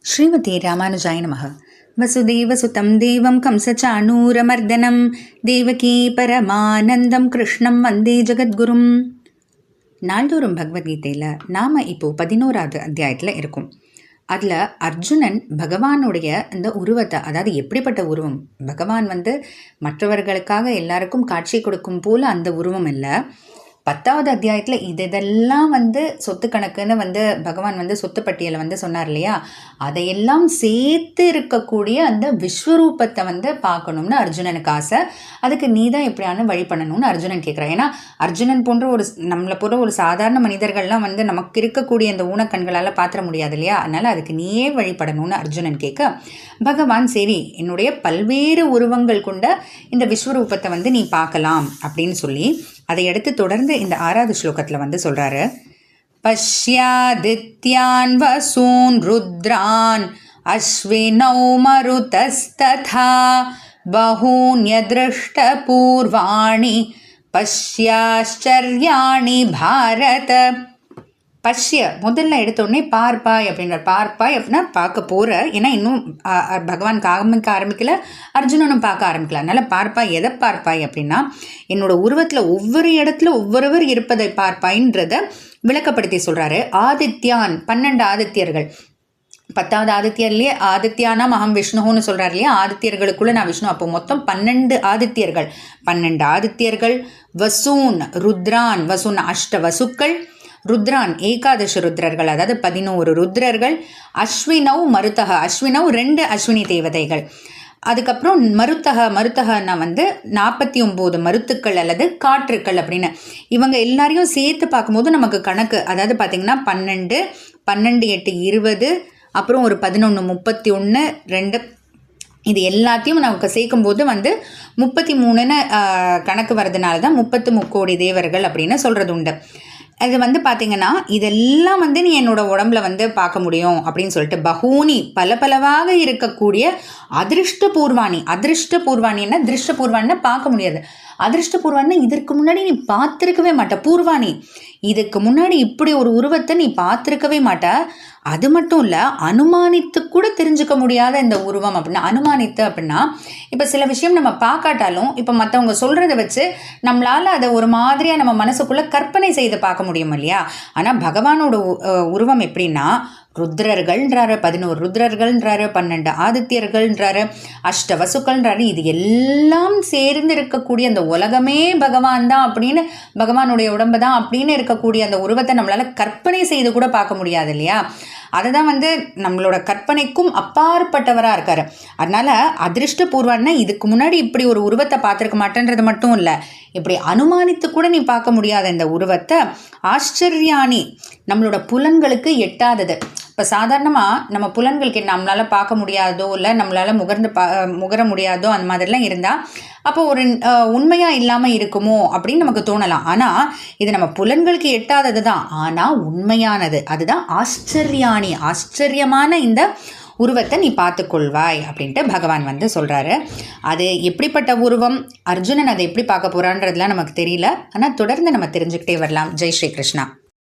ஸ்ரீமதி ராமானுஜாய நமः. வசுதேவசுதம் தேவம் கம்சச்சாணூரமர்தனம் தேவகீ பரமானந்தம் கிருஷ்ணம் வந்தே ஜெகத்குரும். நாள்தோறும் பகவத்கீதையில் நாம் இப்போது 11வது அத்தியாயத்தில் இருக்கும். அதில் அர்ஜுனன் பகவானுடைய அந்த உருவத்தை, அதாவது எப்படிப்பட்ட உருவம், பகவான் மற்றவர்களுக்காக எல்லாருக்கும் காட்சி கொடுக்கும் போல் அந்த உருவம் இல்லை. 10வது அத்தியாயத்தில் இதெல்லாம் சொத்து கணக்குன்னு பகவான் சொத்து பட்டியலை சொன்னார் இல்லையா, அதையெல்லாம் சேர்த்து இருக்கக்கூடிய அந்த விஸ்வரூபத்தை பார்க்கணும்னு அர்ஜுனனுக்கு ஆசை. அதுக்கு நீ தான் எப்படியான வழி பண்ணணும்னு அர்ஜுனன் கேட்குறான். ஏன்னா அர்ஜுனன் போன்ற நம்மளை போன்ற ஒரு சாதாரண மனிதர்கள்லாம் நமக்கு இருக்கக்கூடிய அந்த ஊனக்கண்களால் பார்த்துட முடியாது இல்லையா, அதனால் அதுக்கு நீயே வழிபடணும்னு அர்ஜுனன் கேட்க, பகவான் சரி என்னுடைய பல்வேறு உருவங்கள் கொண்ட இந்த விஸ்வரூபத்தை நீ பார்க்கலாம் அப்படின்னு சொல்லி அதை எடுத்து தொடர்ந்து இந்த 6வது ஸ்லோகத்தில் சொல்கிறாரு. பஷ்யாதித்யான் வசூன் ருத்ரான் அஸ்வினௌ மருதஸ்ததா பஹூன்ய திருஷ்ட பூர்வாணி பஷ்யாச்சர்யாணி பாரத. பஷ்ய முதல்ல எடுத்தோடனே பார்ப்பாய் அப்படின்ற, பார்ப்பாய் அப்படின்னா பார்க்க போகிற, ஏன்னா இன்னும் பகவான் காமிக்க ஆரம்பிக்கல, அர்ஜுனனும் பார்க்க ஆரம்பிக்கல. அதனால் பார்ப்பாய், எதை பார்ப்பாய் அப்படின்னா என்னோட உருவத்தில் ஒவ்வொரு இடத்துல ஒவ்வொருவர் இருப்பதை பார்ப்பாயின்றதை விளக்கப்படுத்தி சொல்கிறாரு. ஆதித்யான் 12 ஆதித்யர்கள், 10வது ஆதித்யர்லேயே ஆதித்யானா மகம் விஷ்ணுன்னு சொல்கிறார் இல்லையா, ஆதித்யர்களுக்குள்ளே நான் விஷ்ணு. அப்போ மொத்தம் 12 ஆதித்யர்கள். 12 ஆதித்யர்கள். வசூன் ருத்ரான், வசூன் அஷ்ட வசுக்கள், ருத்ரான் ஏகாதச ருத்ரர்கள், அதாவது 11 ருத்ரர்கள். அஸ்வினவ் மருத்தக, அஸ்வினவ் 2 அஸ்வினி தேவதைகள். அதுக்கப்புறம் மருத்தகன்னா 49 மருத்துக்கள் அல்லது காற்றுக்கள் அப்படின்னு. இவங்க எல்லாரையும் சேர்த்து பார்க்கும்போது நமக்கு கணக்கு, அதாவது பார்த்திங்கன்னா 12, 12 8 20, அப்புறம் ஒரு 11 31 2, இது எல்லாத்தையும் நமக்கு சேர்க்கும்போது 33ன்னு கணக்கு வர்றதுனால தான் 33 கோடி தேவர்கள் அப்படின்னு சொல்கிறது உண்டு. அது பார்த்திங்கன்னா இதெல்லாம் நீ என்னோட உடம்புல பார்க்க முடியும் அப்படின்னு சொல்லிட்டு, பகூனி பலவாக இருக்கக்கூடிய அதிருஷ்டபூர்வாணி. அதிருஷ்டபூர்வாணின்னா திருஷ்டபூர்வாணின்னா பார்க்க முடியாது, அதிருஷ்டபூர்வாணின்னா இதற்கு முன்னாடி நீ பார்த்துருக்கவே மாட்ட. பூர்வாணி, இதுக்கு முன்னாடி இப்படி ஒரு உருவத்தை நீ பார்த்துருக்கவே மாட்ட. அது மட்டும் இல்லை, அனுமானித்து கூட தெரிஞ்சுக்க முடியாத இந்த உருவம் அப்படின்னா, அனுமானித்து அப்படின்னா இப்போ சில விஷயம் நம்ம பார்க்காட்டாலும் இப்போ மற்றவங்க சொல்கிறத வச்சு நம்மளால் அதை ஒரு மாதிரியாக நம்ம மனசுக்குள்ளே கற்பனை செய்து பார்க்க முடியும் இல்லையா. ஆனால் பகவானோட உருவம் எப்படின்னா, ருத்ரர்கள்ன்றாரு, 11 ருத்ரர்கள்ன்றாரு, 12 ஆதித்யர்கள்ன்றாரு, அஷ்ட வசுக்கள்ன்றாரு. இது எல்லாம் சேர்ந்து இருக்கக்கூடிய அந்த உலகமே பகவான் தான் அப்படின்னு, பகவானுடைய உடம்பு தான் அப்படின்னு இருக்கக்கூடிய அந்த உருவத்தை நம்மளால் கற்பனை செய்து கூட பார்க்க முடியாது இல்லையா. அதை தான் நம்மளோட கற்பனைக்கும் அப்பாற்பட்டவராக இருக்கார். அதனால் அதிருஷ்டபூர்வான்னா இதுக்கு முன்னாடி இப்படி ஒரு உருவத்தை பார்த்துருக்க மாட்டேன்றது மட்டும் இல்லை, இப்படி அனுமானித்து கூட நீ பார்க்க முடியாத இந்த உருவத்தை ஆச்சரியானி, நம்மளோட புலன்களுக்கு எட்டாதது. இப்போ சாதாரணமாக நம்ம புலன்களுக்கு நம்மளால் பார்க்க முடியாதோ இல்லை நம்மளால் முகர முடியாதோ அந்த மாதிரிலாம் இருந்தால் அப்போ ஒரு உண்மையாக இல்லாமல் இருக்குமோ அப்படின்னு நமக்கு தோணலாம். ஆனால் இது நம்ம புலன்களுக்கு எட்டாதது தான், ஆனால் உண்மையானது. அதுதான் ஆச்சரியானி, ஆச்சரியமான இந்த உருவத்தை நீ பார்த்துக்கொள்வாய் அப்படின்ட்டு பகவான் சொல்கிறாரு. அது எப்படிப்பட்ட உருவம், அர்ஜுனன் அதை எப்படி பார்க்க போகிறான்றதுலாம் நமக்கு தெரியல. ஆனால் தொடர்ந்து நம்ம தெரிஞ்சுக்கிட்டே வரலாம். ஜெய் ஸ்ரீ கிருஷ்ணா.